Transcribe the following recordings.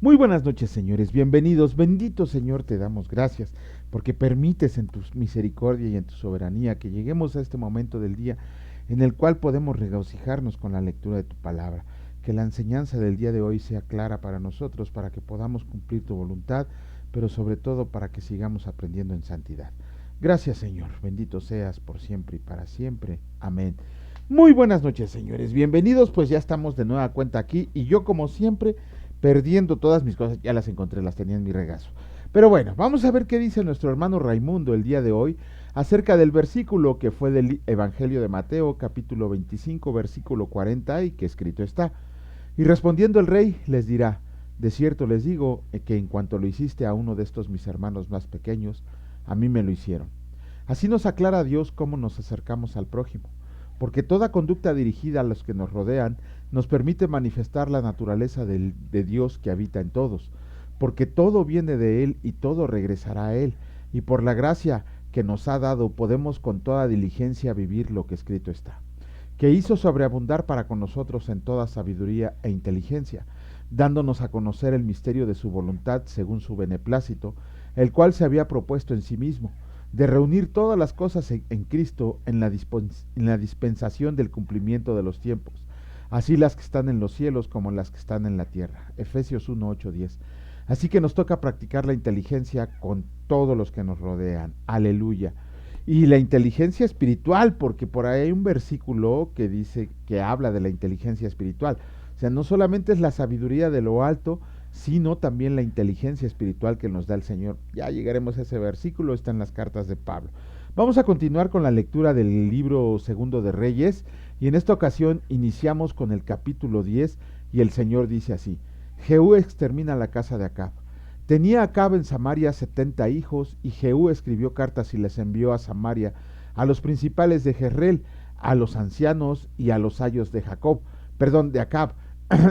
Muy buenas noches, señores, bienvenidos. Bendito Señor, te damos gracias porque permites en tu misericordia y en tu soberanía que lleguemos a este momento del día en el cual podemos regocijarnos con la lectura de tu palabra. Que la enseñanza del día de hoy sea clara para nosotros, para que podamos cumplir tu voluntad, pero sobre todo para que sigamos aprendiendo en santidad. Gracias, Señor. Bendito seas por siempre y para siempre. Amén. Muy buenas noches, señores. Bienvenidos, pues ya estamos de nueva cuenta aquí y yo, como siempre, perdiendo todas mis cosas, ya las encontré, las tenía en mi regazo. Pero bueno, vamos a ver qué dice nuestro hermano Raimundo el día de hoy acerca del versículo que fue del Evangelio de Mateo, capítulo 25, versículo 40, y que escrito está. Y respondiendo el rey les dirá, de cierto les digo que en cuanto lo hiciste a uno de estos mis hermanos más pequeños, a mí me lo hicieron. Así nos aclara Dios cómo nos acercamos al prójimo, porque toda conducta dirigida a los que nos rodean nos permite manifestar la naturaleza de Dios que habita en todos, porque todo viene de Él y todo regresará a Él, y por la gracia que nos ha dado podemos con toda diligencia vivir lo que escrito está, que hizo sobreabundar para con nosotros en toda sabiduría e inteligencia, dándonos a conocer el misterio de su voluntad según su beneplácito, el cual se había propuesto en sí mismo, de reunir todas las cosas en Cristo en la dispensación del cumplimiento de los tiempos, así las que están en los cielos como las que están en la tierra. Efesios 1, 8, 10. Así que nos toca practicar la inteligencia con todos los que nos rodean. Aleluya. Y la inteligencia espiritual, porque por ahí hay un versículo que dice, que habla de la inteligencia espiritual. O sea, no solamente es la sabiduría de lo alto, sino también la inteligencia espiritual que nos da el Señor. Ya llegaremos a ese versículo, está en las cartas de Pablo. Vamos a continuar con la lectura del libro segundo de Reyes, y en esta ocasión iniciamos con el capítulo 10, y el Señor dice así: Jehú extermina la casa de Acab. Tenía Acab en Samaria 70 hijos, y Jehú escribió cartas y les envió a Samaria, a los principales de Jezreel, a los ancianos y a los ayos de de Acab,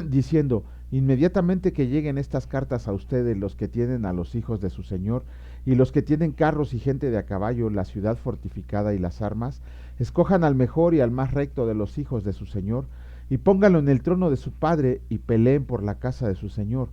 diciendo: inmediatamente que lleguen estas cartas a ustedes, los que tienen a los hijos de su señor, y los que tienen carros y gente de a caballo, la ciudad fortificada y las armas, escojan al mejor y al más recto de los hijos de su señor, y pónganlo en el trono de su padre, y peleen por la casa de su señor.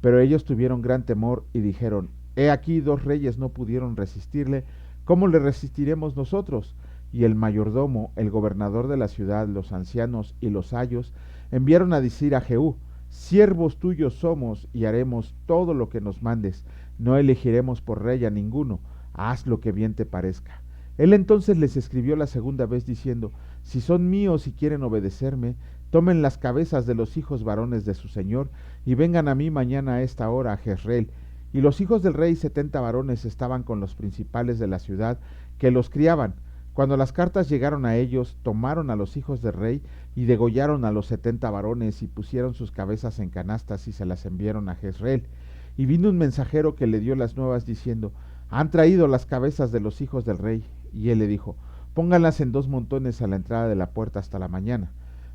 Pero ellos tuvieron gran temor y dijeron: he aquí 2 reyes no pudieron resistirle, ¿cómo le resistiremos nosotros? Y el mayordomo, el gobernador de la ciudad, los ancianos y los ayos enviaron a decir a Jehú: siervos tuyos somos y haremos todo lo que nos mandes, no elegiremos por rey a ninguno, haz lo que bien te parezca. Él entonces les escribió la segunda vez diciendo: si son míos y quieren obedecerme, tomen las cabezas de los hijos varones de su señor y vengan a mí mañana a esta hora a Jezreel. Y los hijos del rey 70 varones estaban con los principales de la ciudad que los criaban. Cuando las cartas llegaron a ellos, tomaron a los hijos del rey y degollaron a los 70 varones y pusieron sus cabezas en canastas y se las enviaron a Jezreel. Y vino un mensajero que le dio las nuevas diciendo: han traído las cabezas de los hijos del rey. Y él le dijo: pónganlas en 2 montones a la entrada de la puerta hasta la mañana.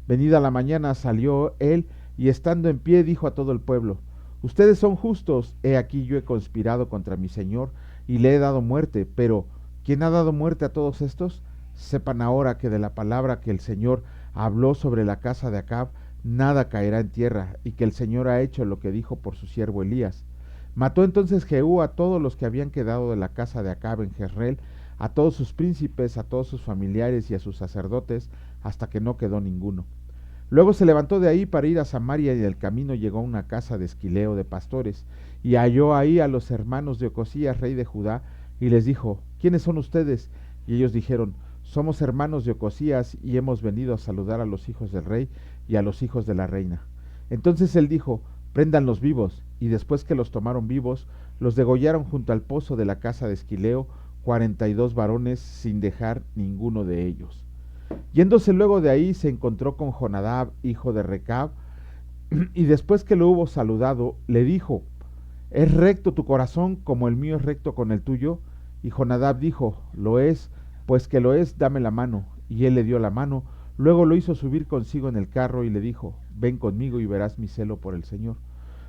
Venida la mañana salió él y estando en pie dijo a todo el pueblo: ustedes son justos, he aquí yo he conspirado contra mi señor y le he dado muerte, pero ¿quién ha dado muerte a todos estos? Sepan ahora que de la palabra que el Señor habló sobre la casa de Acab, nada caerá en tierra, y que el Señor ha hecho lo que dijo por su siervo Elías. Mató entonces Jehú a todos los que habían quedado de la casa de Acab en Jezreel, a todos sus príncipes, a todos sus familiares y a sus sacerdotes, hasta que no quedó ninguno. Luego se levantó de ahí para ir a Samaria, y en el camino llegó a una casa de Esquileo de pastores, y halló ahí a los hermanos de Ocosías, rey de Judá, y les dijo: ¿quiénes son ustedes? Y ellos dijeron: somos hermanos de Ocosías, y hemos venido a saludar a los hijos del rey y a los hijos de la reina. Entonces él dijo: préndanlos vivos, y después que los tomaron vivos, los degollaron junto al pozo de la casa de Esquileo, 42 varones, sin dejar ninguno de ellos. Yéndose luego de ahí se encontró con Jonadab, hijo de Recab, y después que lo hubo saludado, le dijo: ¿es recto tu corazón como el mío es recto con el tuyo? Y Jonadab dijo: lo es, pues que lo es, dame la mano. Y él le dio la mano, luego lo hizo subir consigo en el carro y le dijo: ven conmigo y verás mi celo por el Señor.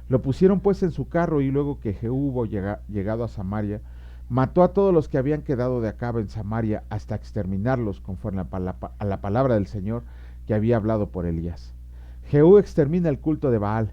Lo pusieron pues en su carro, y luego que Jehú hubo llegado a Samaria, mató a todos los que habían quedado de Acab en Samaria hasta exterminarlos conforme a la palabra del Señor que había hablado por Elías. Jehú extermina el culto de Baal.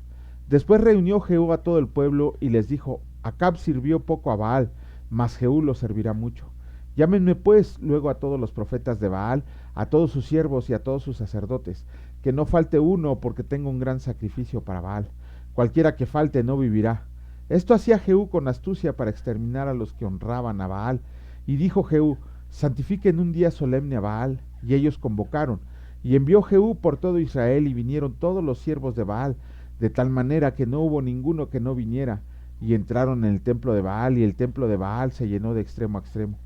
Después reunió Jehú a todo el pueblo y les dijo: Acab sirvió poco a Baal, mas Jehú lo servirá mucho. Llámenme pues luego a todos los profetas de Baal, a todos sus siervos y a todos sus sacerdotes, que no falte uno, porque tengo un gran sacrificio para Baal. Cualquiera que falte no vivirá. Esto hacía Jehú con astucia para exterminar a los que honraban a Baal. Y dijo Jehú: Santifiquen un día solemne a Baal. Y ellos convocaron. Y envió Jehú por todo Israel, y vinieron todos los siervos de Baal, de tal manera que no hubo ninguno que no viniera. Y entraron en el templo de Baal, y el templo de Baal se llenó de extremo a extremo.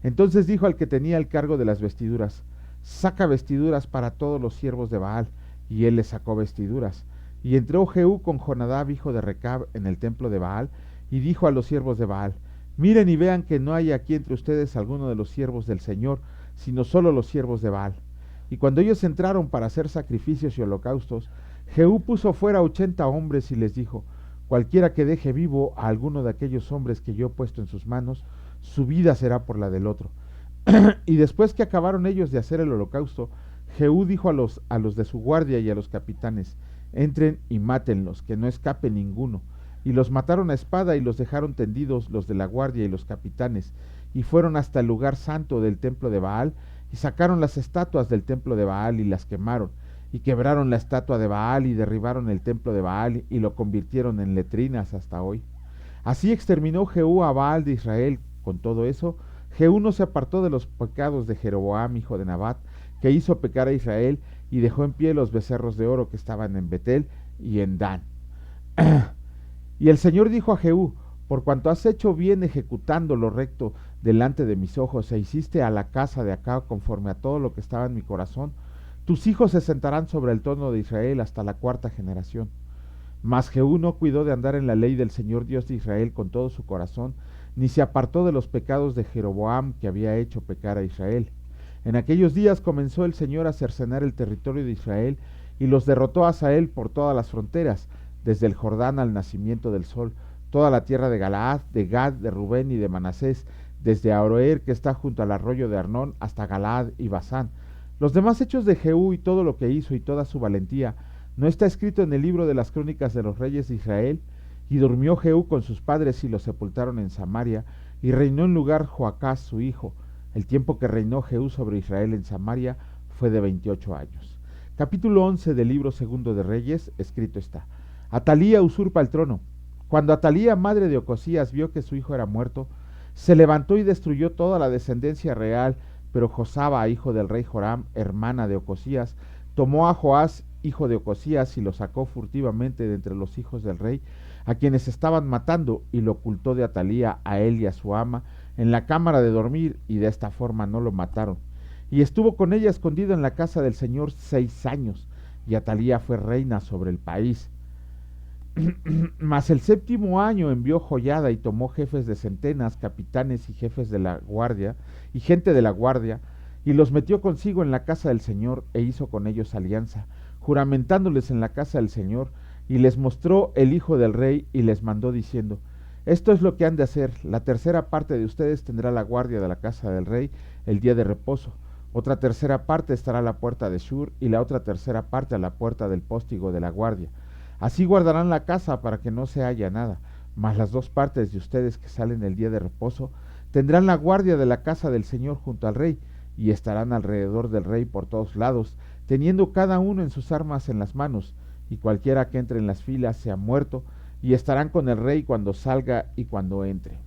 Entonces dijo al que tenía el cargo de las vestiduras: Saca vestiduras para todos los siervos de Baal. Y él les sacó vestiduras. Y entró Jehú con Jonadab, hijo de Recab, en el templo de Baal, y dijo a los siervos de Baal: Miren y vean que no hay aquí entre ustedes alguno de los siervos del Señor, sino solo los siervos de Baal. Y cuando ellos entraron para hacer sacrificios y holocaustos, Jehú puso fuera 80 hombres y les dijo: Cualquiera que deje vivo a alguno de aquellos hombres que yo he puesto en sus manos, su vida será por la del otro. Y después que acabaron ellos de hacer el holocausto, Jehú dijo a los de su guardia y a los capitanes: Entren y mátenlos, que no escape ninguno. Y los mataron a espada y los dejaron tendidos los de la guardia y los capitanes, y fueron hasta el lugar santo del templo de Baal, y sacaron las estatuas del templo de Baal y las quemaron, y quebraron la estatua de Baal y derribaron el templo de Baal y lo convirtieron en letrinas hasta hoy. Así exterminó Jehú a Baal de Israel. Con todo eso, Jehú no se apartó de los pecados de Jeroboam, hijo de Nabat, que hizo pecar a Israel, y dejó en pie los becerros de oro que estaban en Betel y en Dan. Y el Señor dijo a Jehú: Por cuanto has hecho bien ejecutando lo recto delante de mis ojos, e hiciste a la casa de Acab conforme a todo lo que estaba en mi corazón, tus hijos se sentarán sobre el trono de Israel hasta la 4ª generación. Mas Jehú no cuidó de andar en la ley del Señor Dios de Israel con todo su corazón, ni se apartó de los pecados de Jeroboam, que había hecho pecar a Israel. En aquellos días comenzó el Señor a cercenar el territorio de Israel, y los derrotó a Hazael por todas las fronteras, desde el Jordán al nacimiento del sol, toda la tierra de Galaad, de Gad, de Rubén y de Manasés, desde Aroer, que está junto al arroyo de Arnón, hasta Galaad y Basán. Los demás hechos de Jehú y todo lo que hizo y toda su valentía, ¿no está escrito en el libro de las crónicas de los reyes de Israel? Y durmió Jehú con sus padres y los sepultaron en Samaria, y reinó en lugar Joacás su hijo. El tiempo que reinó Jehú sobre Israel en Samaria fue de 28 años. Capítulo 11 del libro segundo de Reyes, escrito está: Atalía usurpa el trono. Cuando Atalía, madre de Ocosías, vio que su hijo era muerto, se levantó y destruyó toda la descendencia real, pero Josaba, hijo del rey Joram, hermana de Ocosías, tomó a Joás, hijo de Ocosías, y lo sacó furtivamente de entre los hijos del rey, a quienes estaban matando, y lo ocultó de Atalía a él y a su ama en la cámara de dormir, y de esta forma no lo mataron. Y estuvo con ella escondido en la casa del Señor 6 años, y Atalía fue reina sobre el país. Mas el 7º año envió Joiada y tomó jefes de centenas, capitanes y jefes de la guardia, y gente de la guardia, y los metió consigo en la casa del Señor, e hizo con ellos alianza, juramentándoles en la casa del Señor, y les mostró el hijo del rey, y les mandó diciendo: Esto es lo que han de hacer: la 3ª parte de ustedes tendrá la guardia de la casa del rey el día de reposo, otra 3ª parte estará a la puerta de Shur, y la otra 3ª parte a la puerta del póstigo de la guardia. Así guardarán la casa para que no se haya nada, mas las 2 partes de ustedes que salen el día de reposo tendrán la guardia de la casa del Señor junto al rey, y estarán alrededor del rey por todos lados, teniendo cada uno en sus armas en las manos, y cualquiera que entre en las filas sea muerto, y estarán con el rey cuando salga y cuando entre.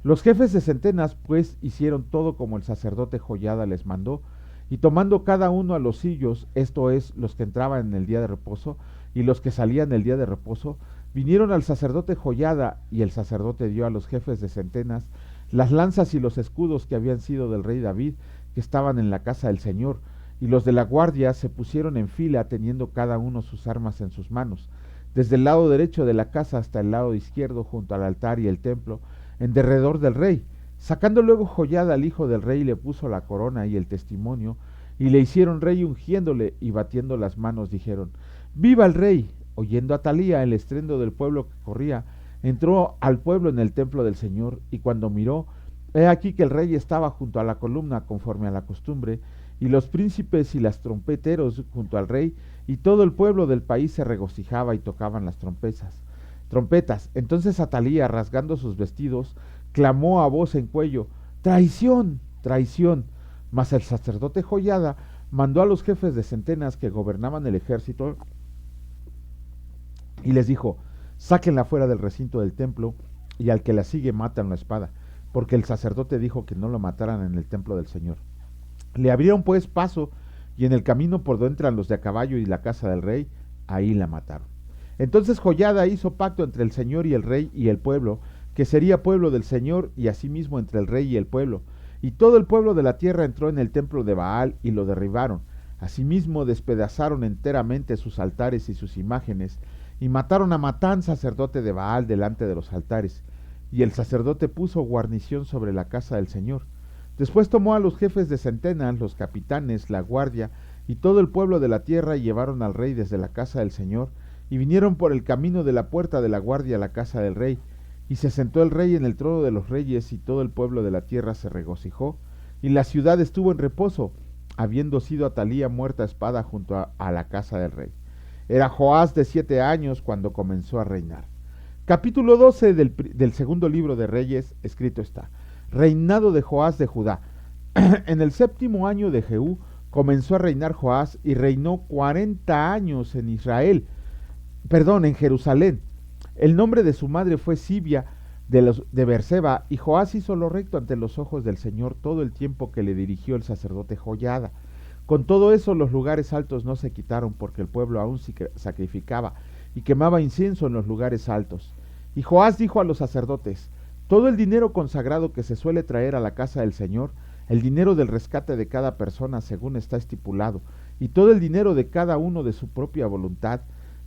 Los jefes de centenas pues hicieron todo como el sacerdote Joiada les mandó, y tomando cada uno a los suyos, esto es, los que entraban en el día de reposo y los que salían el día de reposo, vinieron al sacerdote Joiada, y el sacerdote dio a los jefes de centenas las lanzas y los escudos que habían sido del rey David, que estaban en la casa del Señor, y los de la guardia se pusieron en fila, teniendo cada uno sus armas en sus manos, desde el lado derecho de la casa hasta el lado izquierdo, junto al altar y el templo, en derredor del rey. Sacando luego Joiada al hijo del rey, le puso la corona y el testimonio, y le hicieron rey, ungiéndole, y batiendo las manos dijeron: ¡Viva el rey! Oyendo Atalía el estruendo del pueblo que corría, entró al pueblo en el templo del Señor, y cuando miró, he aquí que el rey estaba junto a la columna conforme a la costumbre, y los príncipes y las trompeteros junto al rey, y todo el pueblo del país se regocijaba y tocaban las trompetas. Entonces Atalía, rasgando sus vestidos, clamó a voz en cuello: ¡Traición! ¡Traición! Mas el sacerdote Joiada mandó a los jefes de centenas que gobernaban el ejército y les dijo: sáquenla fuera del recinto del templo, y al que la sigue matan la espada, porque el sacerdote dijo que no lo mataran en el templo del Señor. Le abrieron pues paso, y en el camino por donde entran los de a caballo y la casa del rey, ahí la mataron. Entonces Joiada hizo pacto entre el Señor y el rey y el pueblo, que sería pueblo del Señor, y asimismo entre el rey y el pueblo. Y todo el pueblo de la tierra entró en el templo de Baal y lo derribaron. Asimismo despedazaron enteramente sus altares y sus imágenes, y mataron a Matán, sacerdote de Baal, delante de los altares. Y el sacerdote puso guarnición sobre la casa del Señor. Después tomó a los jefes de centenas, los capitanes, la guardia y todo el pueblo de la tierra, y llevaron al rey desde la casa del Señor, y vinieron por el camino de la puerta de la guardia a la casa del rey. Y se sentó el rey en el trono de los reyes, y todo el pueblo de la tierra se regocijó, y la ciudad estuvo en reposo, habiendo sido Atalía muerta a espada junto a la casa del rey. Era Joás de 7 años cuando comenzó a reinar. Capítulo 12 del segundo libro de Reyes, escrito está: Reinado de Joás de Judá. En el 7º año de Jehú comenzó a reinar Joás, y reinó 40 años en en Jerusalén. El nombre de su madre fue Sibia de Berseba, y Joás hizo lo recto ante los ojos del Señor todo el tiempo que le dirigió el sacerdote Joiada. Con todo eso los lugares altos no se quitaron, porque el pueblo aún sacrificaba y quemaba incienso en los lugares altos. Y Joás dijo a los sacerdotes: todo el dinero consagrado que se suele traer a la casa del Señor, el dinero del rescate de cada persona según está estipulado, y todo el dinero de cada uno de su propia voluntad,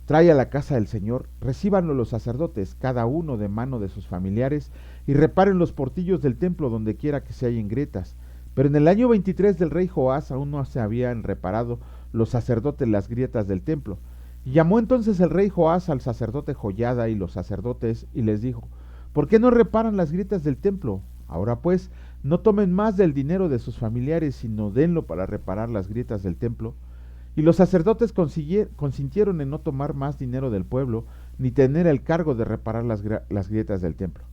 trae a la casa del Señor, recíbanlo los sacerdotes, cada uno de mano de sus familiares, y reparen los portillos del templo donde quiera que se hallen grietas. Pero en el año 23 del rey Joás aún no se habían reparado los sacerdotes las grietas del templo. Y llamó entonces el rey Joás al sacerdote Joiada y los sacerdotes, y les dijo: ¿por qué no reparan las grietas del templo? Ahora pues, no tomen más del dinero de sus familiares, sino denlo para reparar las grietas del templo. Y los sacerdotes consintieron en no tomar más dinero del pueblo, ni tener el cargo de reparar las grietas del templo.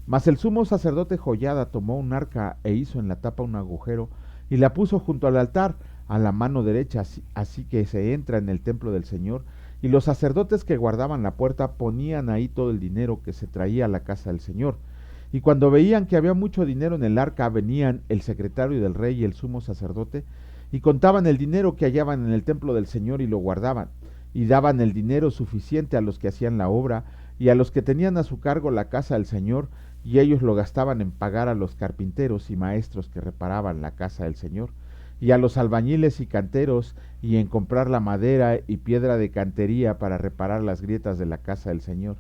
Mas el sumo sacerdote Joiada tomó un arca e hizo en la tapa un agujero, y la puso junto al altar, a la mano derecha, así que se entra en el templo del Señor, y los sacerdotes que guardaban la puerta ponían ahí todo el dinero que se traía a la casa del Señor. Y cuando veían que había mucho dinero en el arca, venían el secretario del rey y el sumo sacerdote, y contaban el dinero que hallaban en el templo del Señor, y lo guardaban, y daban el dinero suficiente a los que hacían la obra, y a los que tenían a su cargo la casa del Señor, y ellos lo gastaban en pagar a los carpinteros y maestros que reparaban la casa del Señor, y a los albañiles y canteros, y en comprar la madera y piedra de cantería para reparar las grietas de la casa del Señor,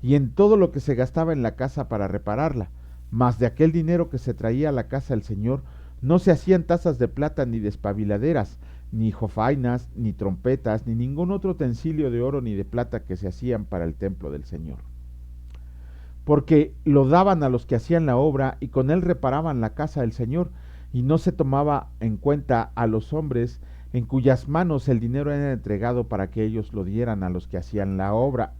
y en todo lo que se gastaba en la casa para repararla. Mas de aquel dinero que se traía a la casa del Señor no se hacían tazas de plata, ni despabiladeras, ni jofainas, ni trompetas, ni ningún otro utensilio de oro ni de plata que se hacían para el templo del Señor. Porque lo daban a los que hacían la obra, y con él reparaban la casa del Señor, y no se tomaba en cuenta a los hombres en cuyas manos el dinero era entregado, para que ellos lo dieran a los que hacían la obra.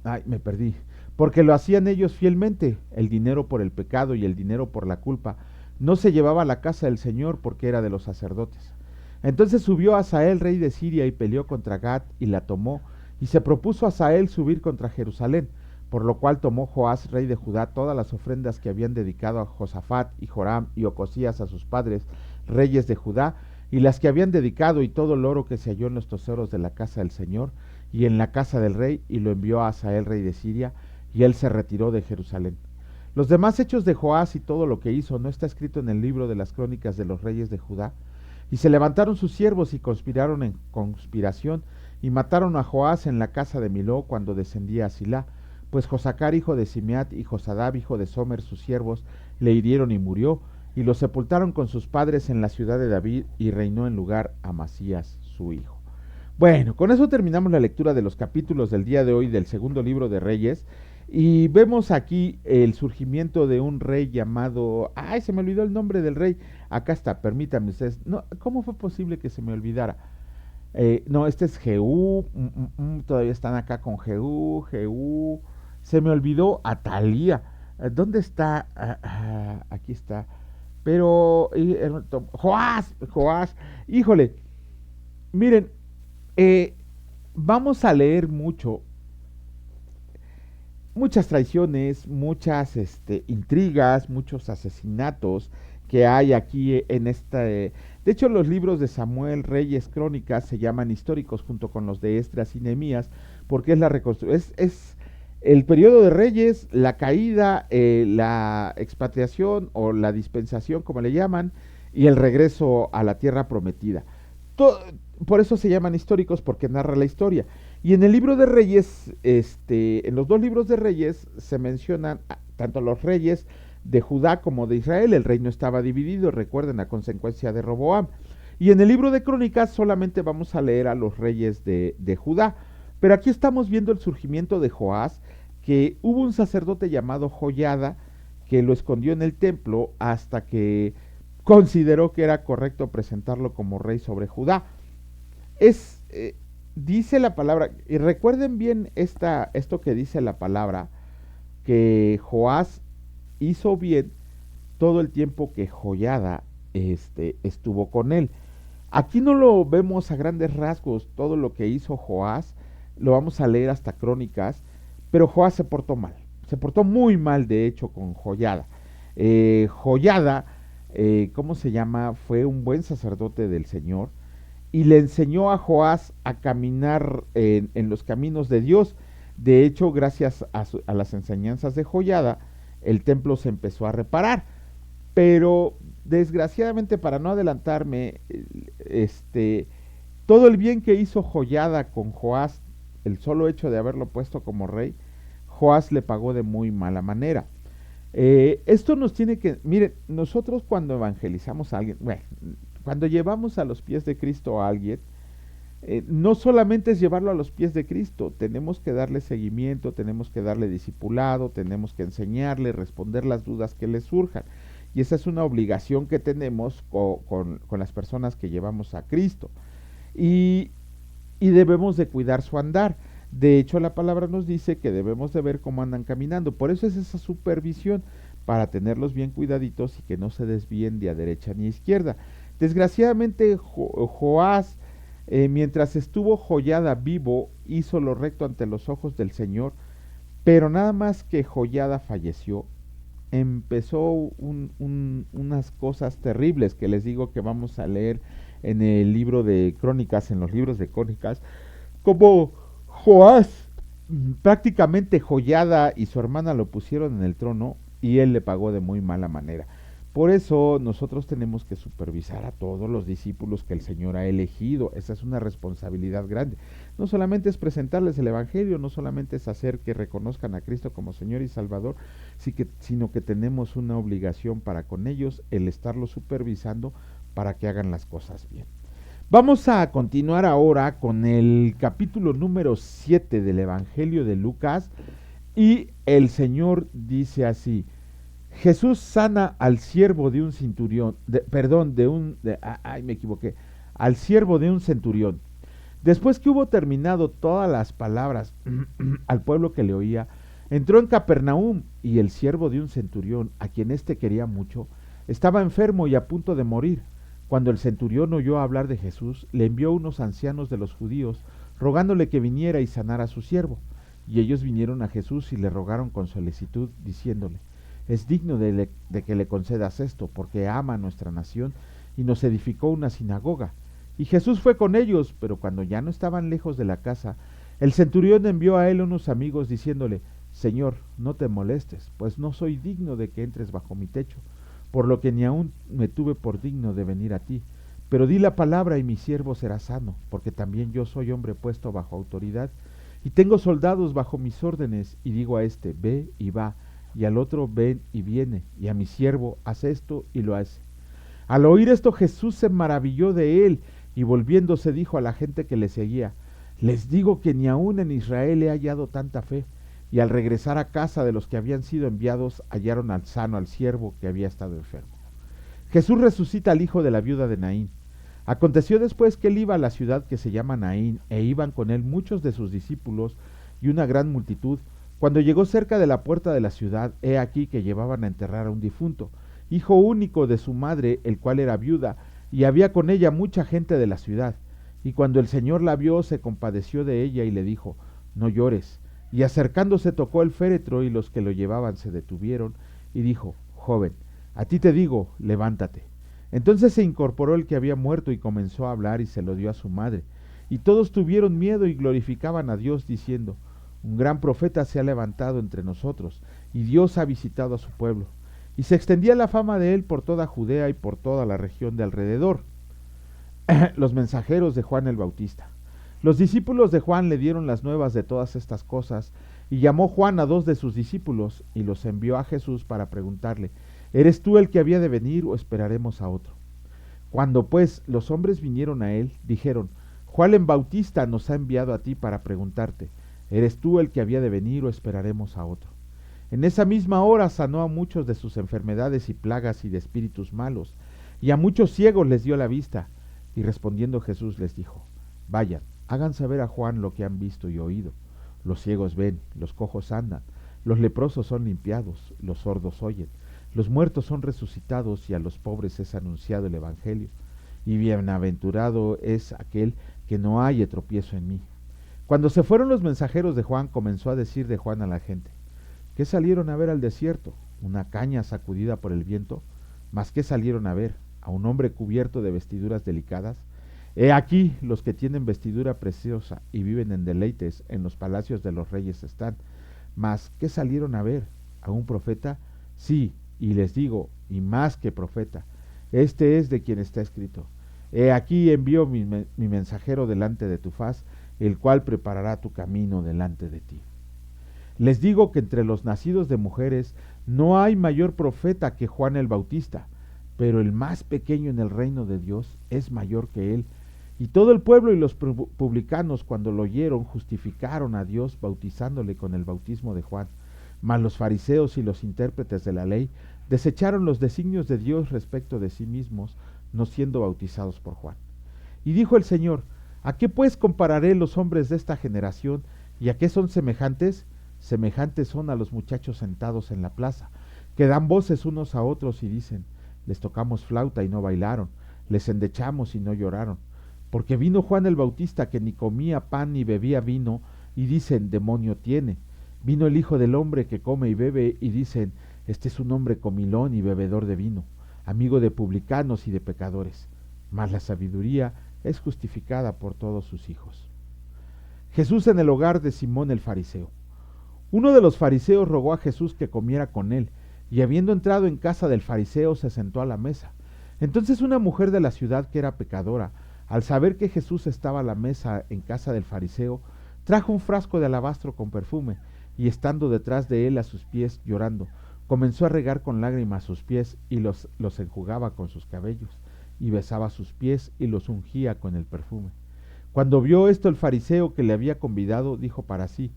Ay, me perdí. Porque lo hacían ellos fielmente. El dinero por el pecado y el dinero por la culpa no se llevaba a la casa del Señor, porque era de los sacerdotes. Entonces subió Hazael, rey de Siria, y peleó contra Gat, y la tomó, y se propuso Hazael subir contra Jerusalén, por lo cual tomó Joás, rey de Judá, todas las ofrendas que habían dedicado a Josafat y Joram y Ocosías, a sus padres, reyes de Judá, y las que habían dedicado, y todo el oro que se halló en los tesoros de la casa del Señor y en la casa del rey, y lo envió a Hazael, rey de Siria, y él se retiró de Jerusalén. Los demás hechos de Joás y todo lo que hizo no está escrito en el libro de las crónicas de los reyes de Judá. Y se levantaron sus siervos y conspiraron en conspiración, y mataron a Joás en la casa de Miló cuando descendía a Silá, pues Josacar, hijo de Simeat, y Josadab, hijo de Somer, sus siervos, le hirieron y murió, y lo sepultaron con sus padres en la ciudad de David, y reinó en lugar Amasías, su hijo. Bueno, con eso terminamos la lectura de los capítulos del día de hoy del segundo libro de Reyes. Y vemos aquí el surgimiento de un rey llamado, ay, se me olvidó el nombre del rey. Acá está, permítanme ustedes. No, ¿cómo fue posible que se me olvidara? No, este es Jehú, todavía están acá con Jehú. Se me olvidó Atalía. ¿Dónde está? Aquí está. Pero, Joás, híjole, miren, eh, vamos a leer muchas traiciones, muchas intrigas, muchos asesinatos que hay aquí en esta. De hecho, los libros de Samuel, Reyes, Crónicas se llaman históricos junto con los de Esdras y Nehemías, porque es la reconstrucción, es el periodo de Reyes, la caída, la expatriación o la dispensación, como le llaman, y el regreso a la tierra prometida. To- por eso se llaman históricos, porque narra la historia. Y en el libro de Reyes, en los dos libros de Reyes se mencionan tanto los reyes de Judá como de Israel. El reino estaba dividido, recuerden, a consecuencia de Roboam. Y en el libro de Crónicas solamente vamos a leer a los reyes de Judá. Pero aquí estamos viendo el surgimiento de Joás, que hubo un sacerdote llamado Joyada que lo escondió en el templo hasta que consideró que era correcto presentarlo como rey sobre Judá. Es, dice la palabra, y recuerden bien esto que dice la palabra, que Joás hizo bien todo el tiempo que Joyada estuvo con él. Aquí no lo vemos a grandes rasgos, todo lo que hizo Joás, lo vamos a leer hasta Crónicas, pero Joás se portó muy mal de hecho con Joyada. Joyada, ¿cómo se llama? Fue un buen sacerdote del Señor, y le enseñó a Joás a caminar en los caminos de Dios. De hecho, gracias a las enseñanzas de Joyada, el templo se empezó a reparar. Pero desgraciadamente, para no adelantarme, todo el bien que hizo Joyada con Joás, el solo hecho de haberlo puesto como rey, Joás le pagó de muy mala manera. Esto nos tiene que, miren, nosotros cuando evangelizamos a alguien, bueno, cuando llevamos a los pies de Cristo a alguien, no solamente es llevarlo a los pies de Cristo, tenemos que darle seguimiento, tenemos que darle discipulado, tenemos que enseñarle, responder las dudas que le surjan. Y esa es una obligación que tenemos con las personas que llevamos a Cristo. Y, y debemos de cuidar su andar. De hecho, la palabra nos dice que debemos de ver cómo andan caminando. Por eso es esa supervisión, para tenerlos bien cuidaditos y que no se desvíen de a derecha ni a izquierda. Desgraciadamente, Joás, mientras estuvo Joyada vivo, hizo lo recto ante los ojos del Señor, pero nada más que Joyada falleció, empezó unas cosas terribles que les digo que vamos a leer en el libro de Crónicas, en los libros de Crónicas, como Joás, prácticamente Joyada y su hermana lo pusieron en el trono y él le pagó de muy mala manera. Por eso nosotros tenemos que supervisar a todos los discípulos que el Señor ha elegido. Esa es una responsabilidad grande. No solamente es presentarles el Evangelio, no solamente es hacer que reconozcan a Cristo como Señor y Salvador, sino que tenemos una obligación para con ellos, el estarlos supervisando para que hagan las cosas bien. Vamos a continuar ahora con el capítulo número 7 del Evangelio de Lucas, y el Señor dice así: Jesús sana al siervo de un centurión, me equivoqué, al siervo de un centurión. Después que hubo terminado todas las palabras al pueblo que le oía, entró en Capernaum, y el siervo de un centurión, a quien éste quería mucho, estaba enfermo y a punto de morir. Cuando el centurión oyó hablar de Jesús, le envió unos ancianos de los judíos, rogándole que viniera y sanara a su siervo. Y ellos vinieron a Jesús y le rogaron con solicitud, diciéndole: es digno de que le concedas esto, porque ama a nuestra nación y nos edificó una sinagoga. Y Jesús fue con ellos, pero cuando ya no estaban lejos de la casa, el centurión envió a él unos amigos diciéndole: Señor, no te molestes, pues no soy digno de que entres bajo mi techo, por lo que ni aun me tuve por digno de venir a ti. Pero di la palabra y mi siervo será sano, porque también yo soy hombre puesto bajo autoridad, y tengo soldados bajo mis órdenes, y digo a este: ve y va, y al otro: ven y viene, y a mi siervo: haz esto, y lo hace. Al oír esto, Jesús se maravilló de él, y volviéndose dijo a la gente que le seguía: les digo que ni aun en Israel he hallado tanta fe. y al regresar a casa de los que habían sido enviados, hallaron al sano al siervo que había estado enfermo. Jesús resucita al hijo de la viuda de Naín. Aconteció después que él iba a la ciudad que se llama Naín, e iban con él muchos de sus discípulos y una gran multitud. Cuando llegó cerca de la puerta de la ciudad, he aquí que llevaban a enterrar a un difunto, hijo único de su madre, el cual era viuda, y había con ella mucha gente de la ciudad. Y cuando el Señor la vio, se compadeció de ella y le dijo: no llores. Y acercándose tocó el féretro, y los que lo llevaban se detuvieron, y dijo: joven, a ti te digo, levántate. Entonces se incorporó el que había muerto y comenzó a hablar, y se lo dio a su madre. Y todos tuvieron miedo y glorificaban a Dios, diciendo: un gran profeta se ha levantado entre nosotros, y Dios ha visitado a su pueblo. Y se extendía la fama de él por toda Judea y por toda la región de alrededor. Los mensajeros de Juan el Bautista. Los discípulos de Juan le dieron las nuevas de todas estas cosas, y llamó Juan a 2 de sus discípulos, y los envió a Jesús para preguntarle: ¿eres tú el que había de venir o esperaremos a otro? Cuando pues los hombres vinieron a él, dijeron: Juan el Bautista nos ha enviado a ti para preguntarte: ¿eres tú el que había de venir o esperaremos a otro? En esa misma hora sanó a muchos de sus enfermedades y plagas y de espíritus malos, y a muchos ciegos les dio la vista. Y respondiendo Jesús les dijo: vayan, hagan saber a Juan lo que han visto y oído. Los ciegos ven, los cojos andan, los leprosos son limpiados, los sordos oyen, los muertos son resucitados, y a los pobres es anunciado el Evangelio. Y bienaventurado es aquel que no haya tropiezo en mí. Cuando se fueron los mensajeros de Juan, comenzó a decir de Juan a la gente: ¿qué salieron a ver al desierto? ¿Una caña sacudida por el viento? ¿Mas qué salieron a ver? ¿A un hombre cubierto de vestiduras delicadas? He aquí los que tienen vestidura preciosa y viven en deleites, en los palacios de los reyes están. Mas ¿qué salieron a ver? ¿A un profeta? Sí, y les digo, y más que profeta. Este es de quien está escrito: he aquí envío mi mensajero delante de tu faz, el cual preparará tu camino delante de ti. Les digo que entre los nacidos de mujeres no hay mayor profeta que Juan el Bautista, pero el más pequeño en el reino de Dios es mayor que él. Y todo el pueblo y los publicanos, cuando lo oyeron, justificaron a Dios bautizándole con el bautismo de Juan. Mas los fariseos y los intérpretes de la ley desecharon los designios de Dios respecto de sí mismos, no siendo bautizados por Juan. Y dijo el Señor: ¿a qué pues compararé los hombres de esta generación? ¿Y a qué son semejantes? Semejantes son a los muchachos sentados en la plaza, que dan voces unos a otros y dicen: les tocamos flauta y no bailaron, les endechamos y no lloraron. Porque vino Juan el Bautista, que ni comía pan ni bebía vino, y dicen: demonio tiene. Vino el Hijo del Hombre, que come y bebe, y dicen: este es un hombre comilón y bebedor de vino, amigo de publicanos y de pecadores. Mas la sabiduría es justificada por todos sus hijos. Jesús en el hogar de Simón el fariseo. Uno de los fariseos rogó a Jesús que comiera con él, y habiendo entrado en casa del fariseo, se sentó a la mesa. Entonces una mujer de la ciudad, que era pecadora, al saber que Jesús estaba a la mesa en casa del fariseo, trajo un frasco de alabastro con perfume, y estando detrás de él a sus pies, llorando, comenzó a regar con lágrimas sus pies, y los enjugaba con sus cabellos, y besaba sus pies, y los ungía con el perfume. Cuando vio esto el fariseo que le había convidado, dijo para sí: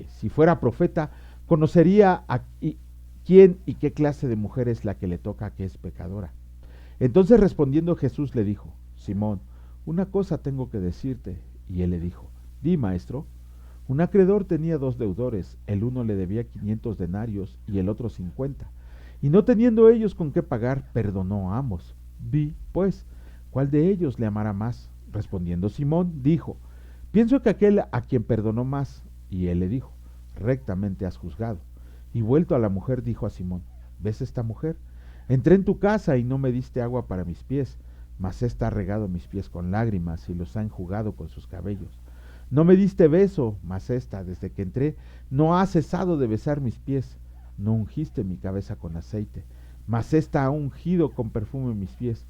si fuera profeta, conocería quién y qué clase de mujer es la que le toca, que es pecadora. Entonces respondiendo Jesús le dijo: Simón, una cosa tengo que decirte. Y él le dijo: di, maestro. Un acreedor tenía 2 deudores, el uno le debía 500 denarios y el otro 50, y no teniendo ellos con qué pagar, perdonó a ambos. Di, pues, ¿cuál de ellos le amará más? Respondiendo Simón, dijo: pienso que aquel a quien perdonó más. Y él le dijo: rectamente has juzgado. Y vuelto a la mujer, dijo a Simón: ¿ves esta mujer? Entré en tu casa y no me diste agua para mis pies, mas ésta ha regado mis pies con lágrimas y los ha enjugado con sus cabellos. No me diste beso, mas ésta, desde que entré, no ha cesado de besar mis pies. No ungiste mi cabeza con aceite, mas ésta ha ungido con perfume mis pies.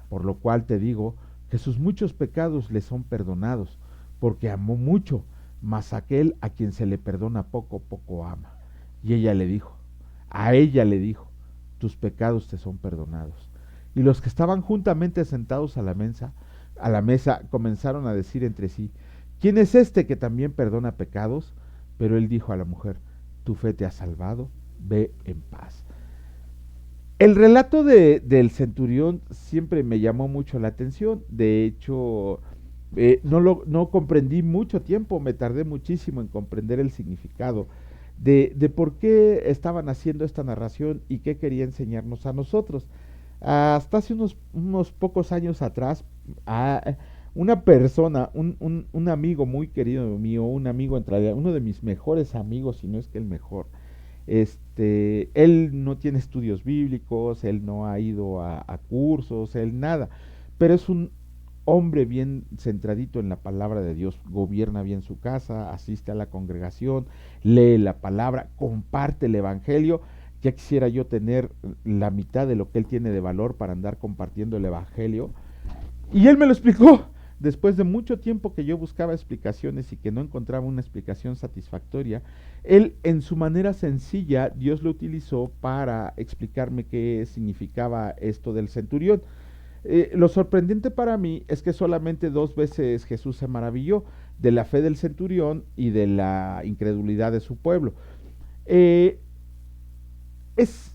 Por lo cual te digo que sus muchos pecados le son perdonados, porque amó mucho, mas aquel a quien se le perdona poco, poco ama. Y ella le dijo, tus pecados te son perdonados. Y los que estaban juntamente sentados a la mesa comenzaron a decir entre sí: ¿quién es este que también perdona pecados? Pero él dijo a la mujer: tu fe te ha salvado, ve en paz. El relato del centurión siempre me llamó mucho la atención. De hecho, no comprendí mucho tiempo, me tardé muchísimo en comprender el significado de por qué estaban haciendo esta narración y qué quería enseñarnos a nosotros. Hasta hace unos pocos años atrás, a una persona, un amigo muy querido mío, un amigo en realidad, uno de mis mejores amigos, si no es que el mejor, él no tiene estudios bíblicos, él no ha ido a cursos, él nada, pero es un hombre bien centradito en la palabra de Dios, gobierna bien su casa, asiste a la congregación, lee la palabra, comparte el evangelio. Ya quisiera yo tener la mitad de lo que él tiene de valor para andar compartiendo el evangelio. Y él me lo explicó. Después de mucho tiempo que yo buscaba explicaciones y que no encontraba una explicación satisfactoria, él en su manera sencilla, Dios lo utilizó para explicarme qué significaba esto del centurión. Lo sorprendente para mí es que solamente 2 veces Jesús se maravilló de la fe del centurión y de la incredulidad de su pueblo. Eh, es,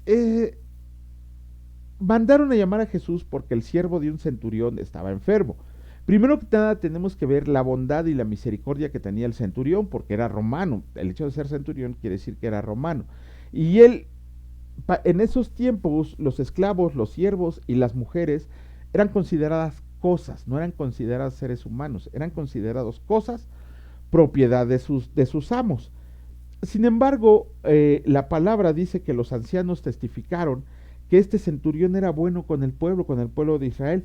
Mandaron a llamar a Jesús porque el siervo de un centurión estaba enfermo. Primero que nada tenemos que ver la bondad y la misericordia que tenía el centurión, porque era romano. El hecho de ser centurión quiere decir que era romano. Y él, en esos tiempos, los esclavos, los siervos y las mujeres eran consideradas cosas, no eran consideradas seres humanos, eran considerados cosas, propiedad de sus amos. Sin embargo, la palabra dice que los ancianos testificaron que este centurión era bueno con el pueblo de Israel,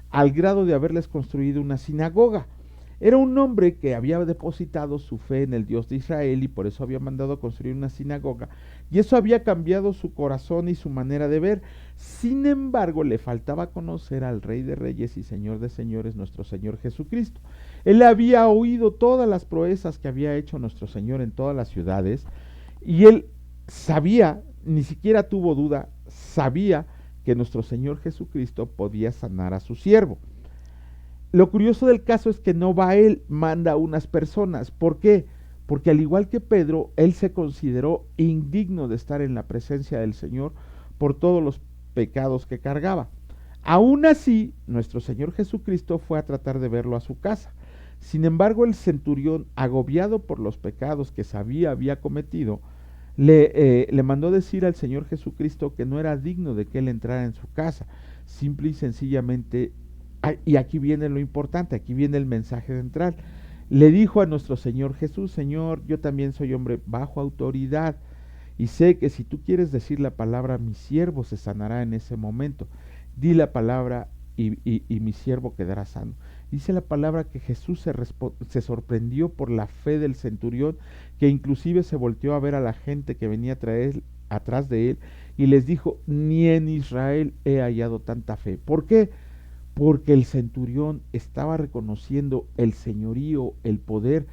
al grado de haberles construido una sinagoga. Era un hombre que había depositado su fe en el Dios de Israel y por eso había mandado a construir una sinagoga, y eso había cambiado su corazón y su manera de ver. Sin embargo, le faltaba conocer al Rey de Reyes y Señor de Señores, nuestro Señor Jesucristo. Él había oído todas las proezas que había hecho nuestro Señor en todas las ciudades, y él sabía, ni siquiera tuvo duda, sabía que nuestro Señor Jesucristo podía sanar a su siervo. Lo curioso del caso es que no va él, manda a unas personas. ¿Por qué? Porque al igual que Pedro, él se consideró indigno de estar en la presencia del Señor por todos los pecados que cargaba. Aún así, nuestro Señor Jesucristo fue a tratar de verlo a su casa. Sin embargo, el centurión, agobiado por los pecados que sabía había cometido, le mandó decir al Señor Jesucristo que no era digno de que él entrara en su casa. Simple y sencillamente, y aquí viene lo importante, aquí viene el mensaje central. Le dijo a nuestro Señor Jesús: Señor, yo también soy hombre bajo autoridad y sé que si tú quieres decir la palabra, mi siervo se sanará en ese momento. Di la palabra y mi siervo quedará sano. Dice la palabra que Jesús se sorprendió por la fe del centurión, que inclusive se volteó a ver a la gente que venía atrás de él y les dijo: ni en Israel he hallado tanta fe. ¿Por qué? Porque el centurión estaba reconociendo el señorío, el poder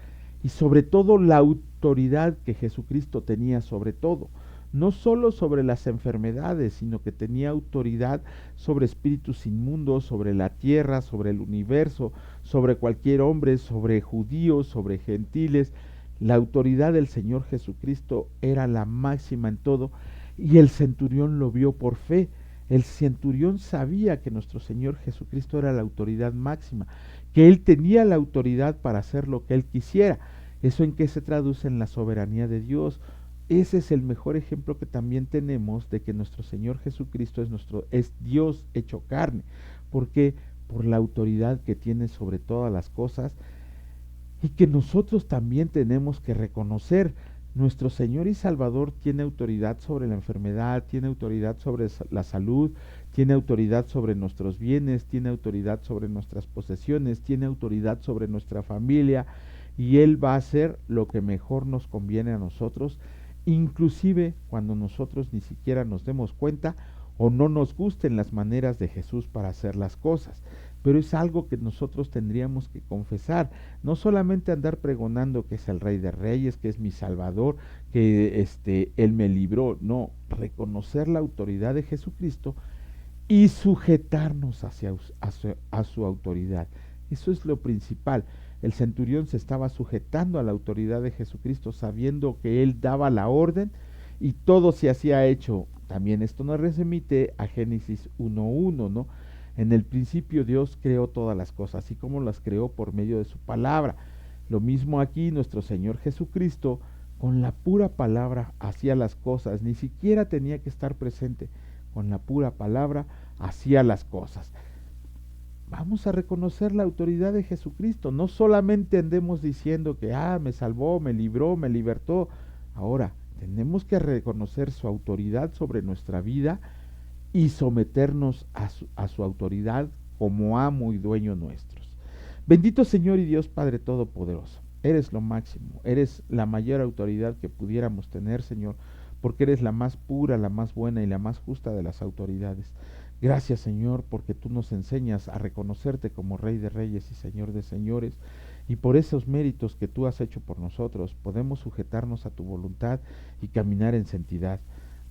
y sobre todo la autoridad que Jesucristo tenía sobre todo. No solo sobre las enfermedades, sino que tenía autoridad sobre espíritus inmundos, sobre la tierra, sobre el universo, sobre cualquier hombre, sobre judíos, sobre gentiles. La autoridad del Señor Jesucristo era la máxima en todo, y el centurión lo vio por fe. El centurión sabía que nuestro Señor Jesucristo era la autoridad máxima, que Él tenía la autoridad para hacer lo que Él quisiera. ¿Eso en qué se traduce? En la soberanía de Dios. Ese es el mejor ejemplo que también tenemos de que nuestro Señor Jesucristo es Dios hecho carne. ¿Por qué? Por la autoridad que tiene sobre todas las cosas, y que nosotros también tenemos que reconocer. Nuestro Señor y Salvador tiene autoridad sobre la enfermedad, tiene autoridad sobre la salud, tiene autoridad sobre nuestros bienes, tiene autoridad sobre nuestras posesiones, tiene autoridad sobre nuestra familia, y Él va a hacer lo que mejor nos conviene a nosotros, inclusive cuando nosotros ni siquiera nos demos cuenta o no nos gusten las maneras de Jesús para hacer las cosas. Pero es algo que nosotros tendríamos que confesar, no solamente andar pregonando que es el Rey de Reyes, que es mi Salvador, que Él me libró. No, reconocer la autoridad de Jesucristo y sujetarnos a su autoridad. Eso es lo principal. El centurión se estaba sujetando a la autoridad de Jesucristo, sabiendo que Él daba la orden y todo se hacía hecho. También esto nos remite a Génesis 1:1, ¿no? En el principio Dios creó todas las cosas, así como las creó por medio de su palabra. Lo mismo aquí nuestro Señor Jesucristo, con la pura palabra hacía las cosas, ni siquiera tenía que estar presente, con la pura palabra hacía las cosas. Vamos a reconocer la autoridad de Jesucristo, no solamente andemos diciendo que, me salvó, me libró, me libertó. Ahora, tenemos que reconocer su autoridad sobre nuestra vida y someternos a su autoridad como amo y dueño nuestros. Bendito Señor y Dios Padre Todopoderoso, eres lo máximo, eres la mayor autoridad que pudiéramos tener, Señor, porque eres la más pura, la más buena y la más justa de las autoridades. Gracias, Señor, porque tú nos enseñas a reconocerte como Rey de Reyes y Señor de Señores, y por esos méritos que tú has hecho por nosotros, podemos sujetarnos a tu voluntad y caminar en santidad.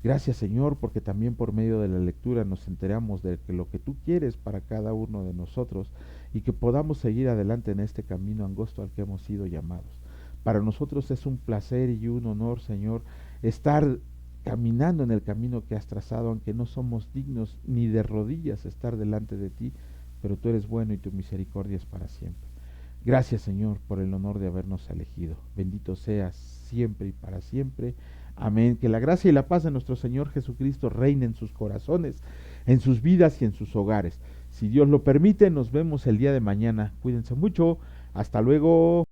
Gracias, Señor, porque también por medio de la lectura nos enteramos de que lo que tú quieres para cada uno de nosotros y que podamos seguir adelante en este camino angosto al que hemos sido llamados. Para nosotros es un placer y un honor, Señor, estar caminando en el camino que has trazado, aunque no somos dignos ni de rodillas estar delante de ti, pero tú eres bueno y tu misericordia es para siempre. Gracias, Señor, por el honor de habernos elegido. Bendito seas siempre y para siempre. Amén. Que la gracia y la paz de nuestro Señor Jesucristo reine en sus corazones, en sus vidas y en sus hogares. Si Dios lo permite, nos vemos el día de mañana. Cuídense mucho. Hasta luego.